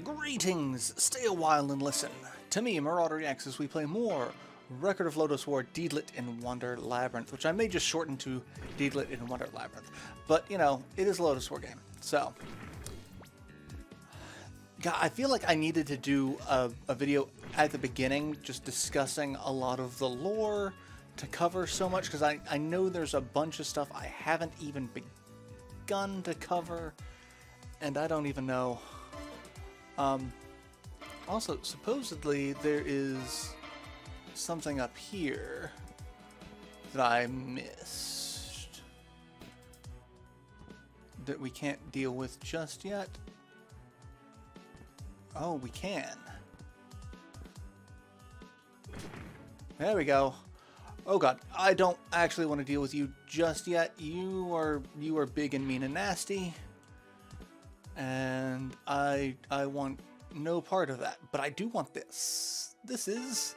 Greetings! Stay a while and listen. To me, MarauderEX, as we play more Record of Lodoss War Deedlit in Wonder Labyrinth, which I may just shorten to Deedlit in Wonder Labyrinth. But, you know, it is a Lodoss War game. So, God, I feel like I needed to do a video at the beginning just discussing a lot of the lore to cover so much, because I know there's a bunch of stuff I haven't even begun to cover, and I don't even know. Also, supposedly there is something up here that I missed that we can't deal with just yet. Oh, we can. There we go. Oh god, I don't actually want to deal with you just yet. You are big and mean and nasty. And I want no part of that, but I do want this. This is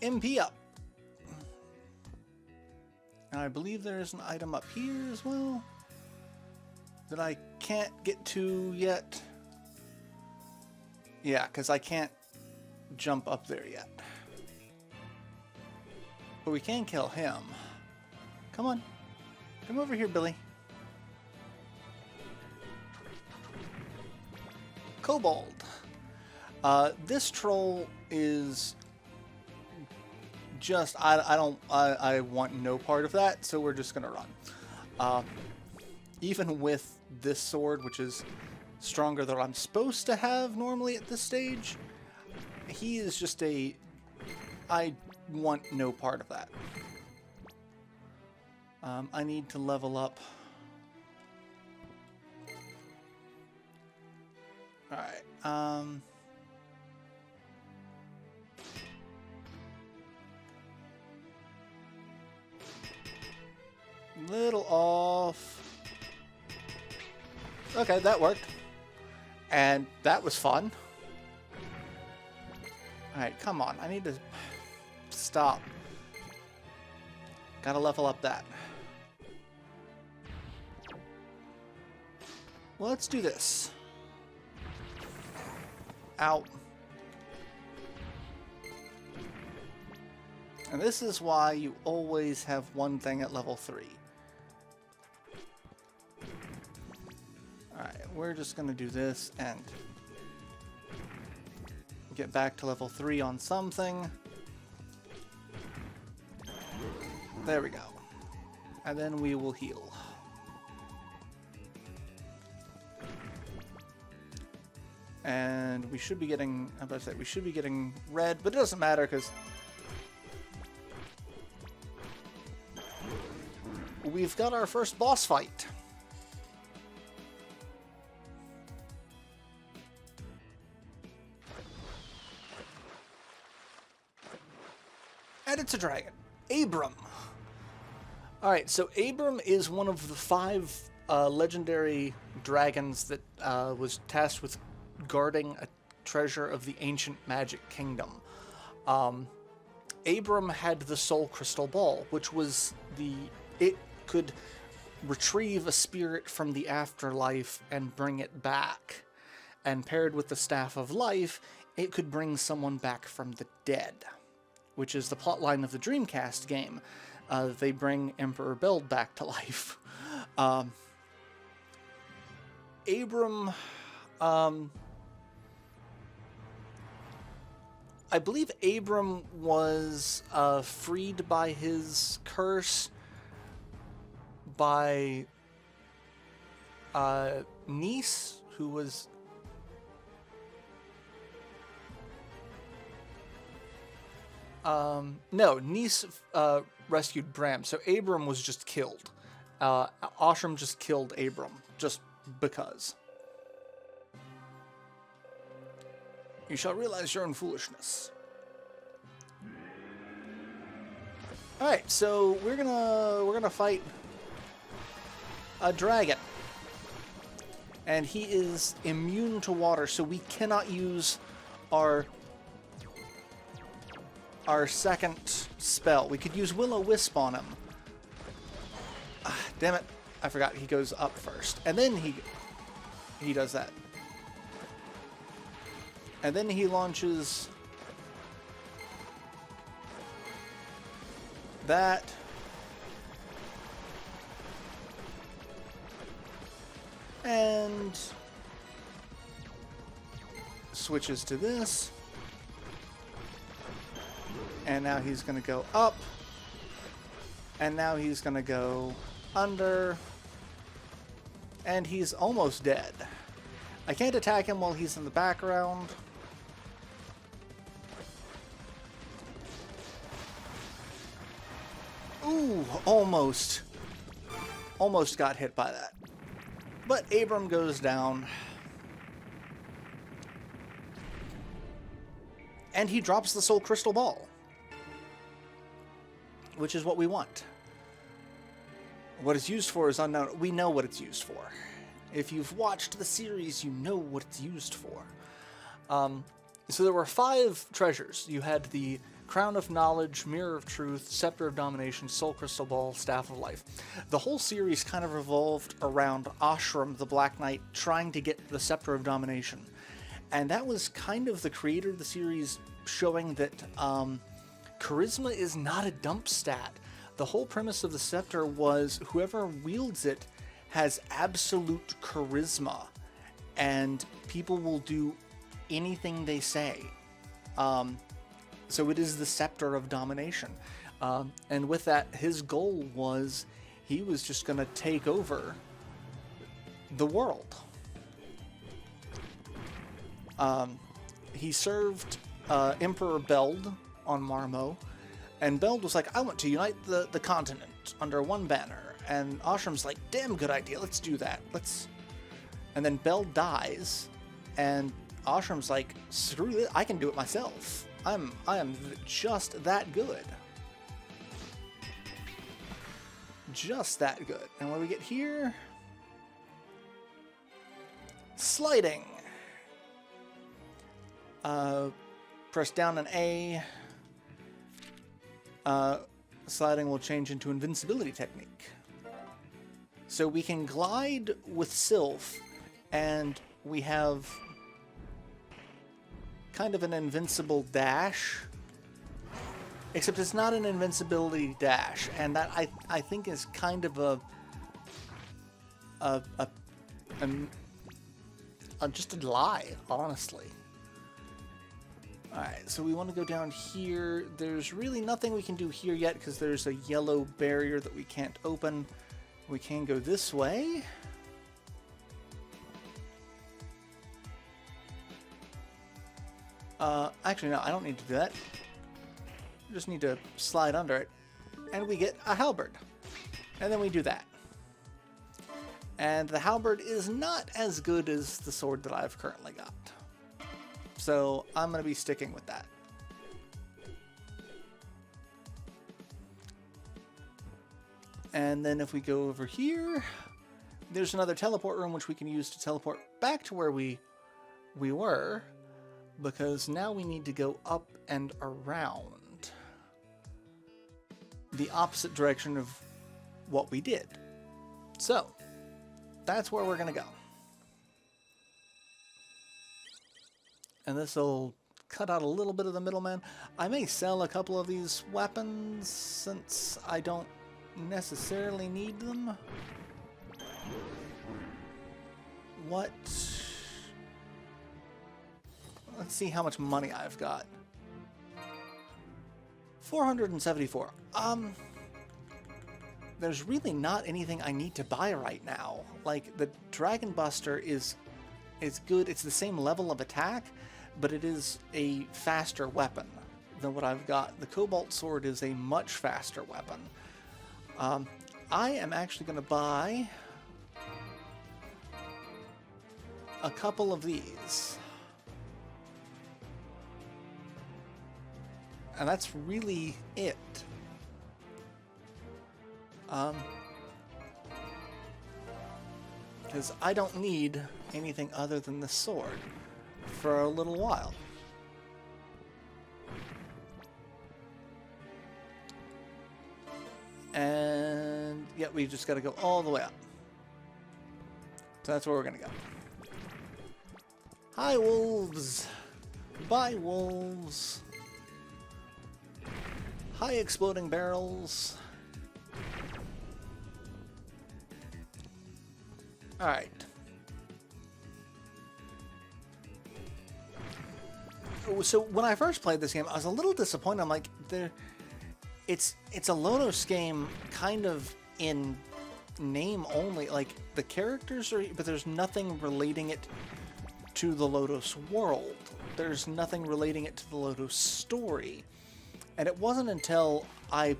MP up. And I believe there's an item up here as well that I can't get to yet. Yeah, because I can't jump up there yet. But we can kill him. Come on. Come over here, Billy. Kobold. This troll is just, I want no part of that, so we're just gonna run. Even with this sword, which is stronger than I'm supposed to have normally at this stage, he is just I want no part of that. I need to level up. Alright, little off. Okay, that worked. And that was fun. Alright, come on. I need to stop. Gotta level up that. Well, let's do this. Out. And this is why you always have one thing at level 3. Alright, we're just going to do this and get back to level 3 on something. There we go. And then we will heal. And we should be getting, how about I say, we should be getting red, but it doesn't matter because we've got our first boss fight. And it's a dragon. Abram. Alright, so Abram is one of the 5 legendary dragons that was tasked with guarding a treasure of the ancient magic kingdom. Abram had the soul crystal ball, which was it could retrieve a spirit from the afterlife and bring it back. And paired with the staff of life, it could bring someone back from the dead, which is the plotline of the Dreamcast game. They bring Emperor Beld back to life. Abram, I believe Abram was freed by his curse by Nice, who was... no, Nice rescued Bram, so Abram was just killed. Oshram just killed Abram, just because. You shall realize your own foolishness. Alright, so we're gonna fight a dragon. And he is immune to water, so we cannot use our second spell. We could use Will-O-Wisp on him. Damn it. I forgot he goes up first. And then he... he does that. And then he launches that. And switches to this. And now he's going to go up. And now he's going to go under. And he's almost dead. I can't attack him while he's in the background. Ooh, almost. Almost got hit by that. But Abram goes down. And he drops the Soul Crystal Ball. Which is what we want. What it's used for is unknown. We know what it's used for. If you've watched the series, you know what it's used for. So there were 5 treasures. You had the Crown of Knowledge, Mirror of Truth, Scepter of Domination, Soul Crystal Ball, Staff of Life. The whole series kind of revolved around Ashram, the Black Knight, trying to get the Scepter of Domination. And that was kind of the creator of the series showing that charisma is not a dump stat. The whole premise of the Scepter was whoever wields it has absolute charisma, and people will do anything they say. So it is the Scepter of Domination. And with that, his goal was he was just going to take over the world. He served Emperor Beld on Marmo, and Beld was like, I want to unite the continent under one banner. And Ashram's like, damn good idea, let's do that. And then Beld dies, and Ashram's like, screw this, I can do it myself. I am just that good. Just that good. And when we get here, sliding. Press down an A. Sliding will change into invincibility technique. So we can glide with Sylph, and we have kind of an invincible dash. Except it's not an invincibility dash, and that I think is kind of just a lie, honestly. Alright, so we want to go down here. There's really nothing we can do here yet because there's a yellow barrier that we can't open. We can go this way. Actually, no, I don't need to do that. I just need to slide under it. And we get a halberd. And then we do that. And the halberd is not as good as the sword that I've currently got. So I'm going to be sticking with that. And then if we go over here, there's another teleport room which we can use to teleport back to where we were. Because now we need to go up and around the opposite direction of what we did. So that's where we're going to go. And this will cut out a little bit of the middleman. I may sell a couple of these weapons since I don't necessarily need them. What? Let's see how much money I've got. 474. There's really not anything I need to buy right now. Like, the Dragon Buster is good. It's the same level of attack, but it is a faster weapon than what I've got. The Cobalt Sword is a much faster weapon. I am actually going to buy a couple of these. And that's really it. Because I don't need anything other than the sword for a little while. And yeah, we just got to go all the way up. So that's where we're going to go. Hi, wolves. Bye, wolves. Hi, exploding barrels. Alright. So when I first played this game, I was a little disappointed. I'm like, it's a Lodoss game kind of in name only. Like, the characters are, but there's nothing relating it to the Lodoss world. There's nothing relating it to the Lodoss story. And it wasn't until I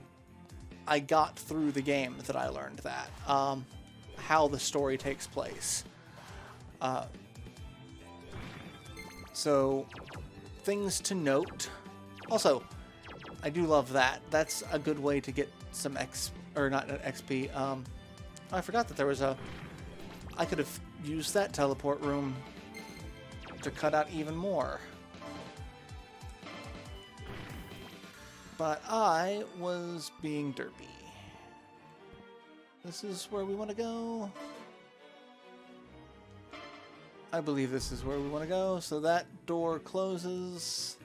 got through the game that I learned that, how the story takes place. So, things to note. Also, I do love that. That's a good way to get some XP. I forgot that there was I could have used that teleport room to cut out even more. But I was being derpy. This is where we want to go. I believe this is where we want to go. So that door closes.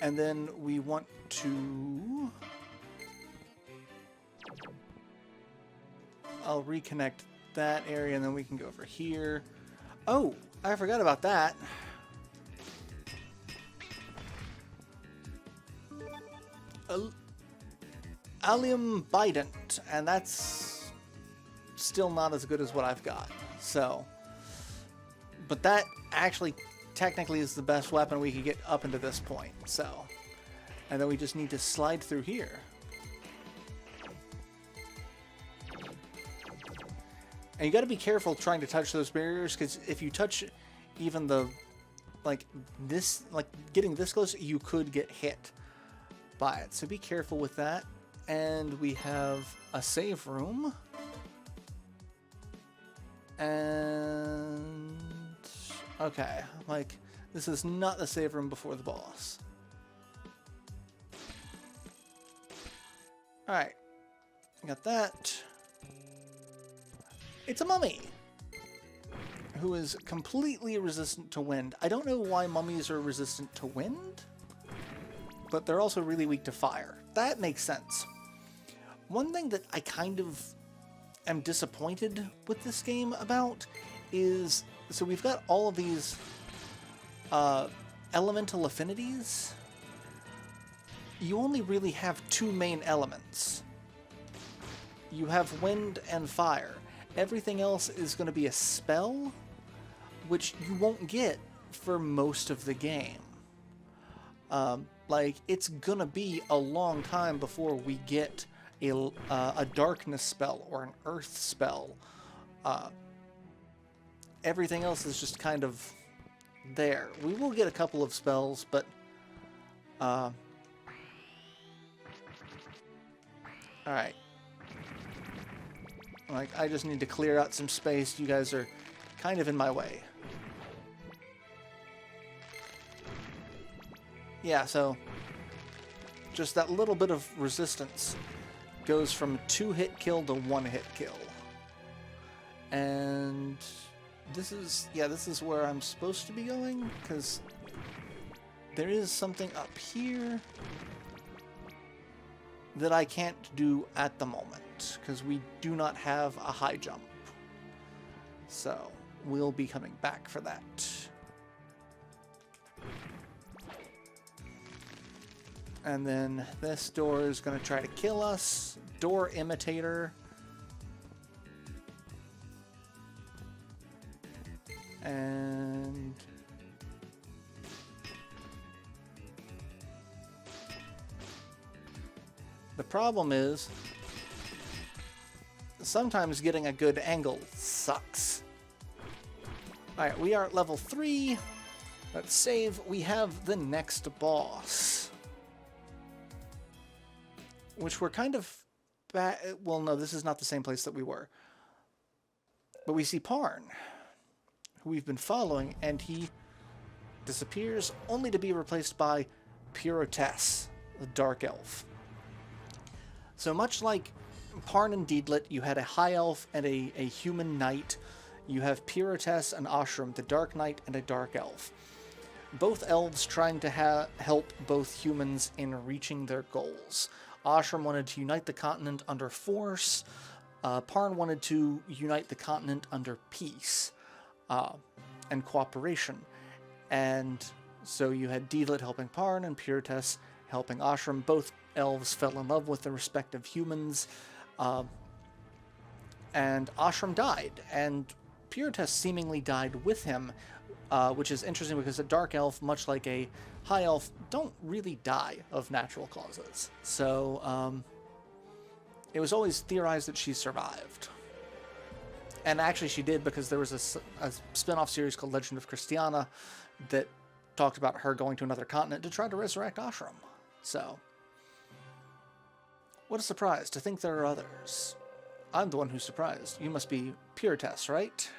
And then we want to... I'll reconnect that area and then we can go over here. Oh, I forgot about that. Allium Bident, and that's still not as good as what I've got. So, but that actually technically is the best weapon we could get up into this point. So, and then we just need to slide through here. And you got to be careful trying to touch those barriers, because if you touch even the, like this, like getting this close, you could get hit by it. So be careful with that. And we have a save room. And okay, like this is not the save room before the boss. All right, got that. It's a mummy who is completely resistant to wind. I don't know why mummies are resistant to wind, but they're also really weak to fire. That makes sense. One thing that I kind of am disappointed with this game about is, so we've got all of these elemental affinities. You only really have two main elements. You have wind and fire. Everything else is going to be a spell, which you won't get for most of the game. Like, it's gonna be a long time before we get a darkness spell or an earth spell. Everything else is just kind of there. We will get a couple of spells, but alright. Like, I just need to clear out some space. You guys are kind of in my way. Yeah, so just that little bit of resistance goes from 2-hit kill to 1-hit kill. And this is, yeah, this is where I'm supposed to be going, because there is something up here that I can't do at the moment, because we do not have a high jump. So we'll be coming back for that. And then this door is going to try to kill us. Door imitator. And the problem is sometimes getting a good angle sucks. Alright, we are at level 3. Let's save. We have the next boss, which we're kind of well, no, this is not the same place that we were. But we see Parn, who we've been following, and he disappears only to be replaced by Purotess, the Dark Elf. So much like Parn and Deedlit, you had a High Elf and a human knight. you have Pyrrhotess and Ashram, the Dark Knight and a Dark Elf. Both elves trying to help both humans in reaching their goals. Ashram wanted to unite the continent under force. Parn wanted to unite the continent under peace and cooperation. And so you had Deedlit helping Parn and Pyrrhotess helping Ashram. Both elves fell in love with their respective humans. And Ashram died, and Pyrrhotess seemingly died with him, which is interesting because a dark elf, much like a high elf, don't really die of natural causes. So it was always theorized that she survived. And actually she did, because there was a spin-off series called Legend of Christiana that talked about her going to another continent to try to resurrect Ashram. So, what a surprise to think there are others. I'm the one who's surprised. You must be Pyrrhotess, right?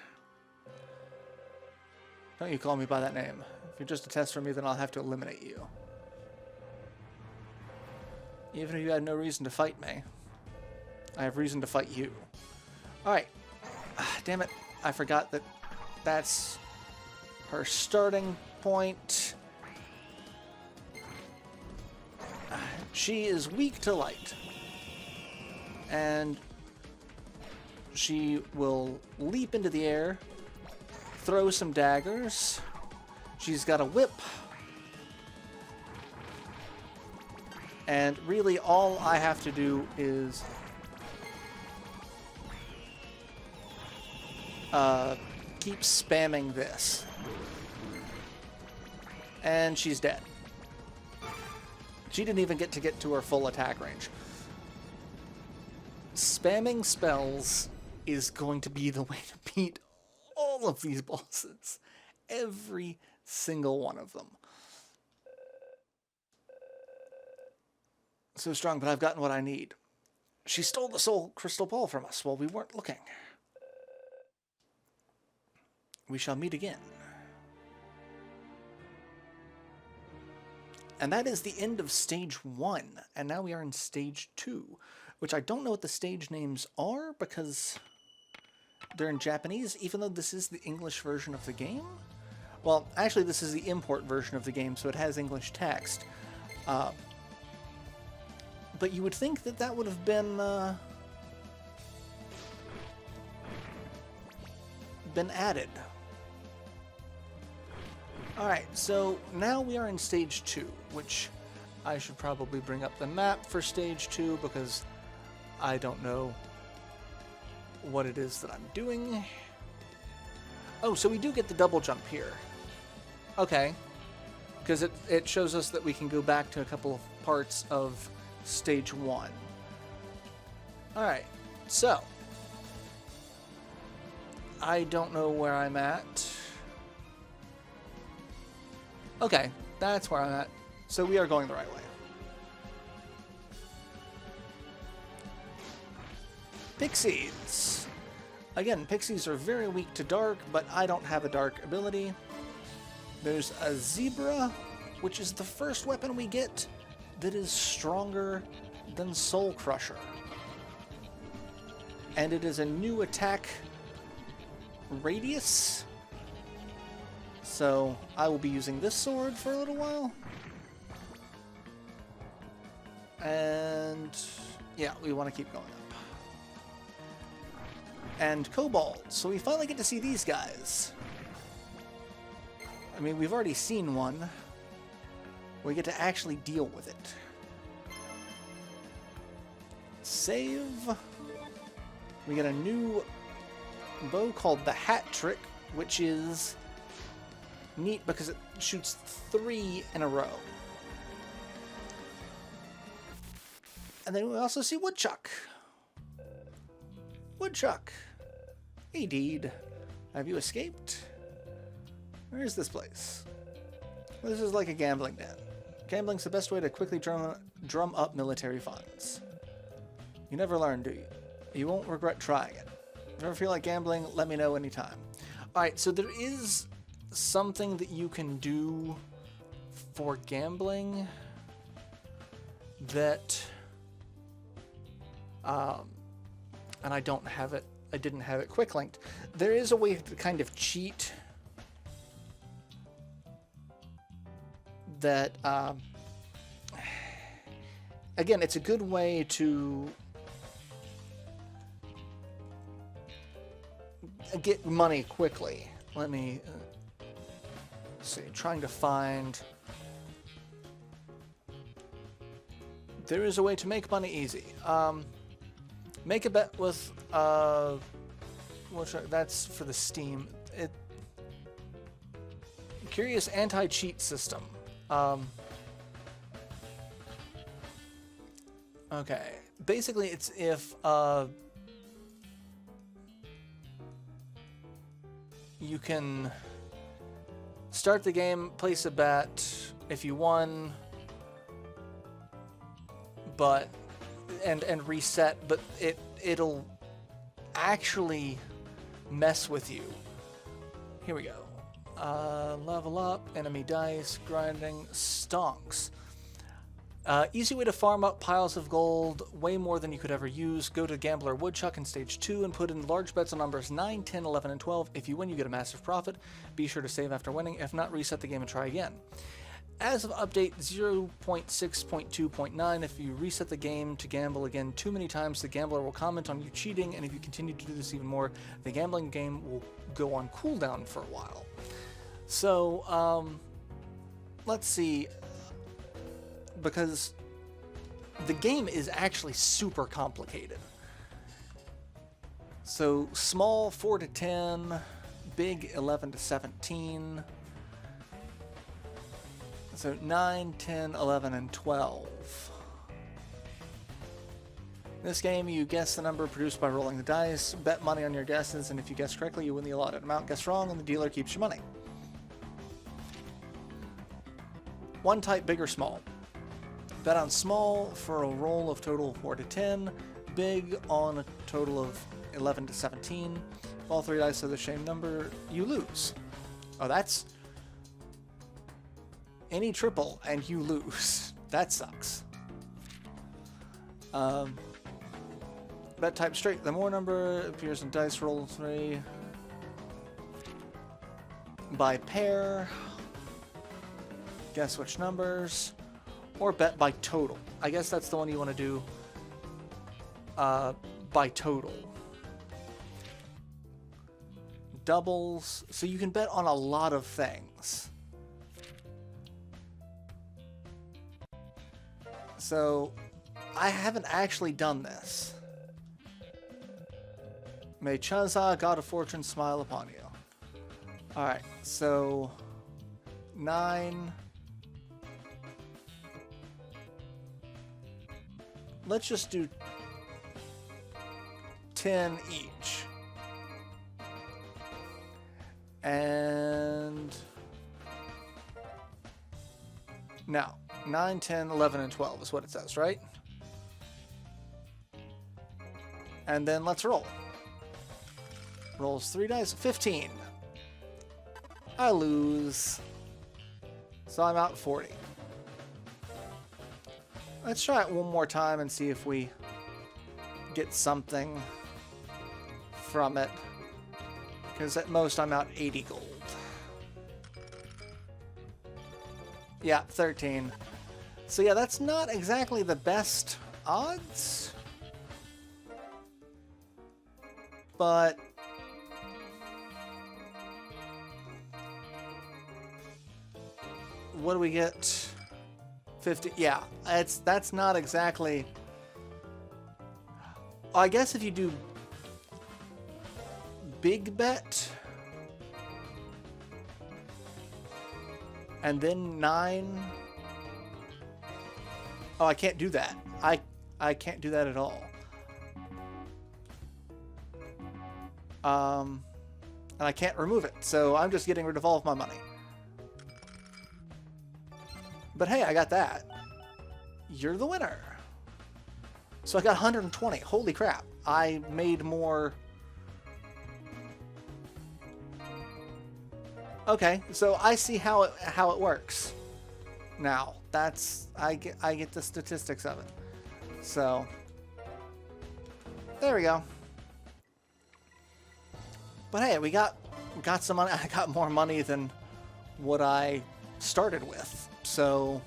Don't you call me by that name. If you're just a test for me, then I'll have to eliminate you. Even if you had no reason to fight me, I have reason to fight you. Alright. Damn it. I forgot that that's her starting point. She is weak to light. And she will leap into the air, throw some daggers. She's got a whip. And really all I have to do is keep spamming this. And she's dead. She didn't even get to her full attack range. Spamming spells is going to be the way to beat all of these bosses. Every single one of them. So strong, but I've gotten what I need. She stole the soul crystal ball from us while we weren't looking. We shall meet again. And that is the end of stage 1. And now we are in stage 2, which I don't know what the stage names are because they're in Japanese, even though this is the English version of the game. Well, actually, this is the import version of the game, so it has English text. But you would think that that would have been added. Alright, so now we are in stage 2, which I should probably bring up the map for stage 2 because I don't know what it is that I'm doing. Oh, so we do get the double jump here. Okay. Because it shows us that we can go back to a couple of parts of stage 1. Alright, so I don't know where I'm at. Okay, that's where I'm at. So we are going the right way. Pixies. Again, pixies are very weak to dark, but I don't have a dark ability. There's a zebra, which is the first weapon we get that is stronger than Soul Crusher. And it is a new attack radius. So I will be using this sword for a little while. And yeah, we want to keep going up. And kobolds. So we finally get to see these guys. I mean, we've already seen one. We get to actually deal with it. Save. We get a new bow called the Hat Trick, which is neat because it shoots 3 in a row. And then we also see Woodchuck. Woodchuck. Hey, Deed. Have you escaped? Where is this place? Well, this is like a gambling den. Gambling's the best way to quickly drum up military funds. You never learn, do you? You won't regret trying it. If you ever feel like gambling, let me know anytime. Alright, so there is something that you can do for gambling that and I don't have it I didn't have it quick linked. There is a way to kind of cheat that, again, it's a good way to get money quickly. Let me see, trying to find. There is a way to make money easy. Make a bet with, that's for the Steam. Curious anti-cheat system. Okay, basically it's if you can start the game, place a bet, if you won, but and reset, but it'll actually mess with you. Here we go. Level up, enemy dice, grinding, stonks. Easy way to farm up piles of gold, way more than you could ever use. Go to Gambler Woodchuck in Stage 2 and put in large bets on numbers 9, 10, 11, and 12. If you win, you get a massive profit. Be sure to save after winning. If not, reset the game and try again. As of update 0.6.2.9, if you reset the game to gamble again too many times, the gambler will comment on you cheating, and if you continue to do this even more, the gambling game will go on cooldown for a while. So, let's see, because the game is actually super complicated. So, small 4 to 10, big 11 to 17, so 9, 10, 11, and 12. In this game, you guess the number produced by rolling the dice, bet money on your guesses, and if you guess correctly, you win the allotted amount. Guess wrong, and the dealer keeps your money. One type, big or small. Bet on small for a roll of total 4 to 10, big on a total of 11 to 17. If all three dice are the same number, you lose. Oh, that's any triple and you lose. That sucks. Bet type straight. The more number appears in dice, roll 3. By pair. Guess which numbers. Or bet by total. I guess that's the one you want to do by total. Doubles. So you can bet on a lot of things. So, I haven't actually done this. May Chaza, God of Fortune, smile upon you. Alright, so 9. Let's just do 10 each. And now 9, 10, 11, and 12 is what it says, right? And then let's roll. Rolls 3 dice. 15. I lose. So I'm out 40. Let's try it one more time and see if we get something from it. Because at most I'm out 80 gold. Yeah, 13. So yeah, that's not exactly the best odds. But what do we get? 50. Yeah, that's not exactly. I guess if you do big bet and then 9. Oh, I can't do that. I can't do that at all. And I can't remove it, so I'm just getting rid of all of my money. But hey, I got that. You're the winner. So I got 120. Holy crap. I made more. Okay, so I see how it works. Now, that's I get the statistics of it. So there we go. But hey, we got some money. I got more money than what I started with. So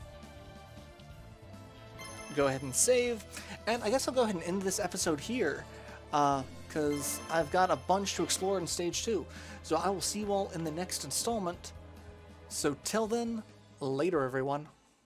go ahead and save. And I guess I'll go ahead and end this episode here, because I've got a bunch to explore in Stage 2. So I will see you all in the next installment. So till then, later everyone.